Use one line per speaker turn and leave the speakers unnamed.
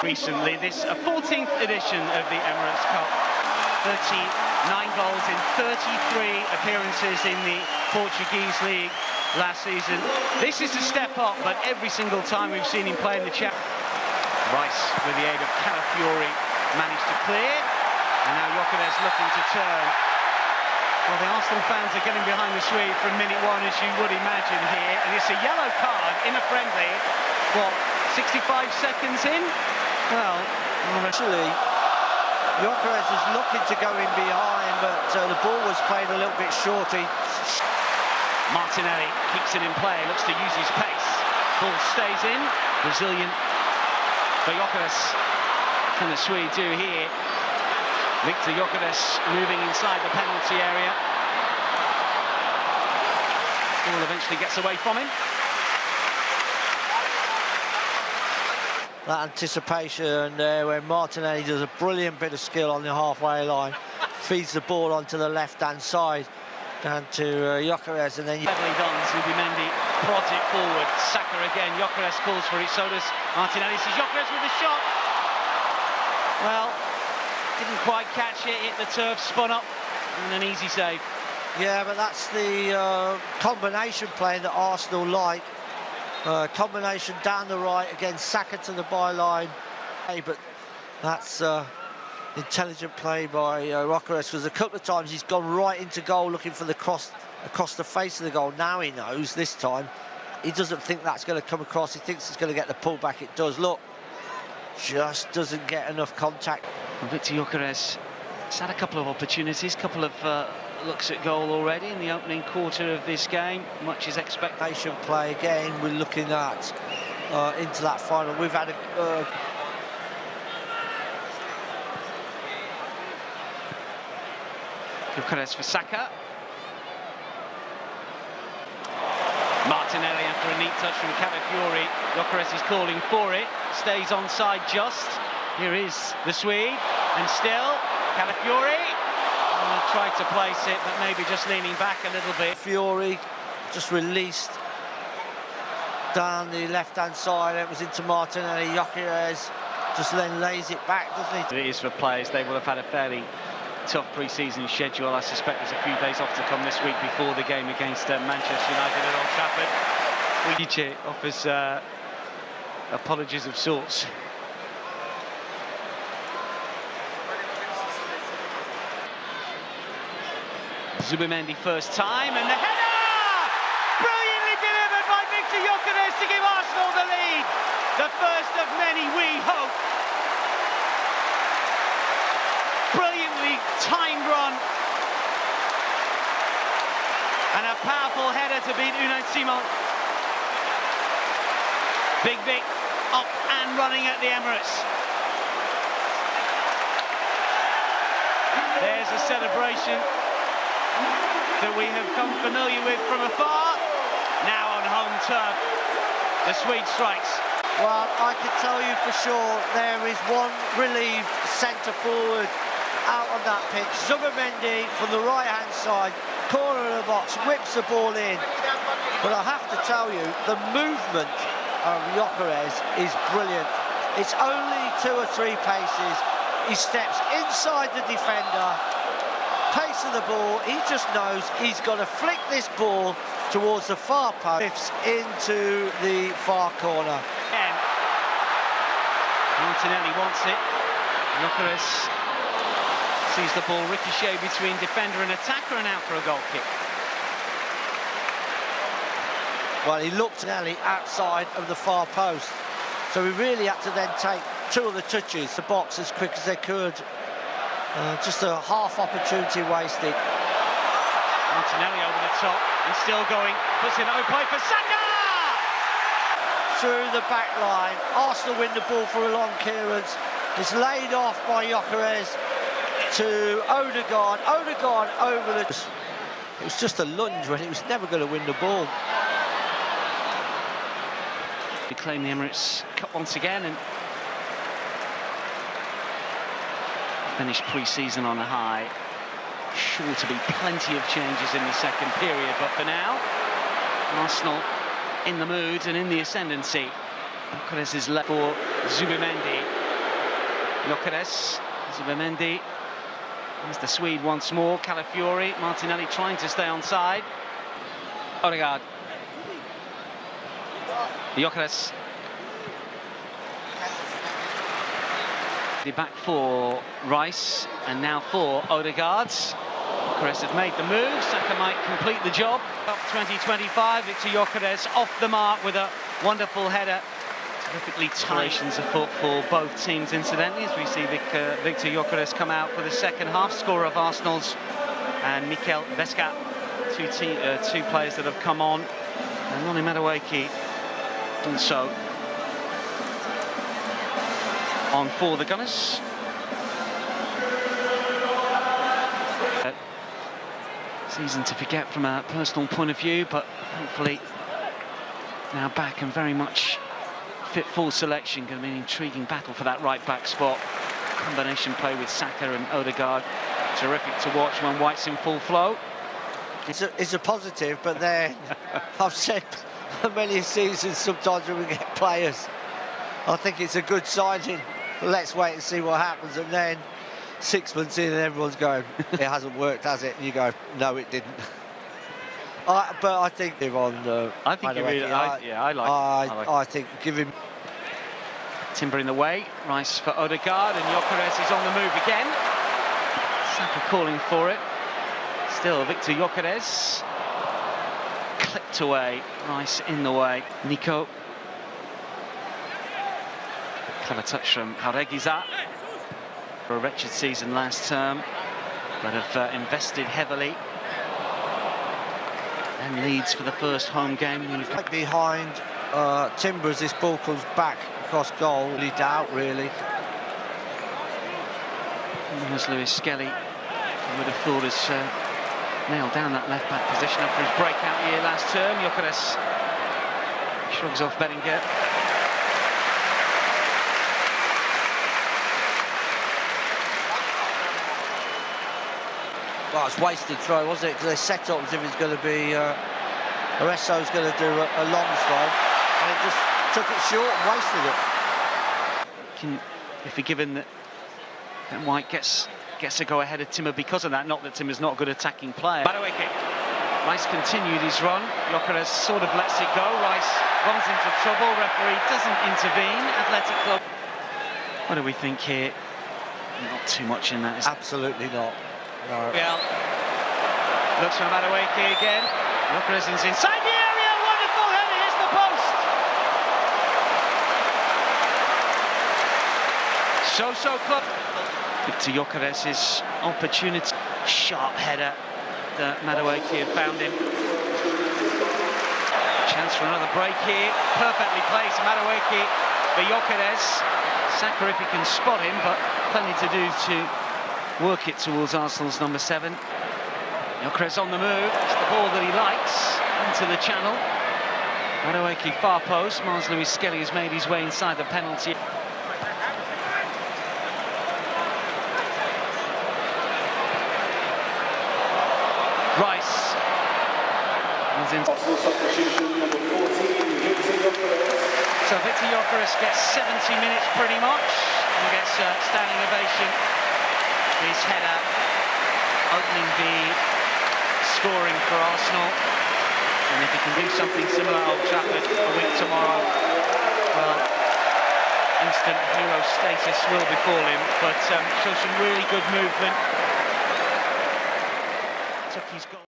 Recently, this a 14th edition of the Emirates Cup. 39 goals in 33 appearances in the Portuguese league last season. This is a step up, but every single time we've seen him play in the Champions League. Rice, with the aid of Calafiori, managed to clear, and now Gyokeres looking to turn. Well, the Arsenal fans are getting behind the Swede from minute one, as you would imagine here, and it's a yellow card in a friendly. What, 65 seconds in? Well,
actually, Gyokeres is looking to go in behind, but the ball was played a little bit short.
Martinelli keeps it in play, looks to use his pace. Ball stays in. Brazilian for Gyokeres. What can the Swede do here? Viktor Gyökeres moving inside the penalty area. Ball eventually gets away from him.
That anticipation there, where Martinelli does a brilliant bit of skill on the halfway line, feeds the ball onto the left-hand side, down to Gyokeres, and then...
Heavily done, Zubimendi prods it forward. Saka again, Gyokeres calls for it, so does Martinelli. Sees Gyokeres with a shot. Well, didn't quite catch it, hit the turf, spun up, and an easy save.
Yeah, but that's the combination play that Arsenal like. Combination down the right, again, Saka to the byline. But that's intelligent play by Gyokeres, because a couple of times he's gone right into goal looking for the cross across the face of the goal. Now he knows this time. He doesn't think that's going to come across. He thinks it's going to get the pullback. It does. Look, just doesn't get enough contact.
Viktor Gyökeres has had a couple of opportunities, couple of looks at goal already in the opening quarter of this game. Much is expectation
play again. We're looking at into that final. We've had a
Gyokeres for Saka. Martinelli after a neat touch from Calafiori. Gyokeres is calling for it. Stays onside just. Here is the Swede, and still Calafiori. Tried to place it, but maybe just leaning back a little bit.
Fiori just released down the left-hand side. It was into Martinelli. Gyokeres just then lays it back, doesn't he?
It is for players. They will have had a fairly tough pre-season schedule. I suspect there's a few days off to come this week before the game against Manchester United at Old Trafford. Nietzsche offers apologies of sorts. Zubimendi first time, and the header! Brilliantly delivered by Viktor Gyökeres to give Arsenal the lead. The first of many, we hope. Brilliantly timed run. And a powerful header to beat Unai Simon. Big Vic up and running at the Emirates. There's a celebration that we have come familiar with from afar. Now on home turf, the Swede strikes.
Well, I can tell you for sure there is one relieved centre forward out on that pitch. Zubimendi from the right-hand side, corner of the box, whips the ball in. But I have to tell you, the movement of Gyokeres is brilliant. It's only 2 or 3 paces. He steps inside the defender, pace of the ball, he just knows he's got to flick this ball towards the far post into the far corner.
And Martinelli wants it. Gyokeres sees the ball ricochet between defender and attacker and out for a goal kick.
Well, he looked Nelly outside of the far post, so he really had to then take 2 of the touches, the box as quick as they could. Just a half opportunity wasted.
Martinelli over the top and still going, puts in open play for Saka!
Through the back line, Arsenal win the ball for a long clearance. It's laid off by Gyokeres to Odegaard. Odegaard over the... It was just a lunge when he was never going to win the ball.
We claim the Emirates Cup once again and finished pre-season on a high. Sure to be plenty of changes in the second period, but for now, Arsenal in the mood and in the ascendancy. Gyokeres is left for Zubimendi. Gyokeres, Zubimendi. There's the Swede once more. Calafiori, Martinelli trying to stay on side. Odegaard. Gyokeres. Back for Rice, and now for Odegaard. Gyokeres has made the move. Saka might complete the job. Up 2025, Viktor Gyökeres off the mark with a wonderful header. Terrifically tight afoot for both teams, incidentally, as we see Viktor Gyökeres come out for the second half. Scorer of Arsenal's and Mikel Veska, two players that have come on. And Noni Madueke also on for the Gunners. Season to forget from a personal point of view, but thankfully now back and very much fit full selection. Going to be an intriguing battle for that right back spot. Combination play with Saka and Odegaard. Terrific to watch when White's in full flow.
It's a positive, but then I've said for many seasons sometimes when we get players, I think it's a good signing. Let's wait and see what happens, and then 6 months in and everyone's going, it hasn't worked, has it? And you go, no, it didn't. But I think they're on.
I think
I think give him.
Timber in the way. Rice for Odegaard, and Gyokeres is on the move again. Saka calling for it. Still Viktor Gyökeres. Clipped away. Rice in the way. Nico. Clever touch from Hauregiza. For a wretched season last term, but have invested heavily. And leads for the first home game.
Behind Timber as this ball comes back across goal. Really doubt, really.
As Lewis Skelly, I would have thought, has nailed down that left-back position after his breakout year last term. Gyokeres shrugs off Bellinger.
Well, it's wasted throw, wasn't it? Because they set up as if it's going to be Aresso's going to do a long throw, and it just took it short and wasted it.
If you're given that White gets to go ahead of Timber because of that, not that Timber's not a good attacking player. Madueke. Rice continued his run. Gyokeres sort of lets it go. Rice runs into trouble. Referee doesn't intervene. Athletic Club. What do we think here? Not too much in that, is it?
Absolutely not. No.
Yeah. Looks for Madueke again. Gyokeres is inside the area. Wonderful header. Hits the post. So club. Viktor Gyökeres' opportunity. Sharp header that Madueke found him. Chance for another break here. Perfectly placed. Madueke for Gyokeres. Saka if he can spot him, but plenty to do to work it towards Arsenal's number 7. Gyokeres on the move. It's the ball that he likes into the channel. Madueke far post. Mars Lewis Skelly has made his way inside the penalty. Rice. So Viktor Gyökeres gets 70 minutes pretty much and gets a standing ovation. His header opening the scoring for Arsenal. And if he can do something similar at Old Trafford a week tomorrow, well, instant hero status will befall him. But shows some really good movement. Took his goal.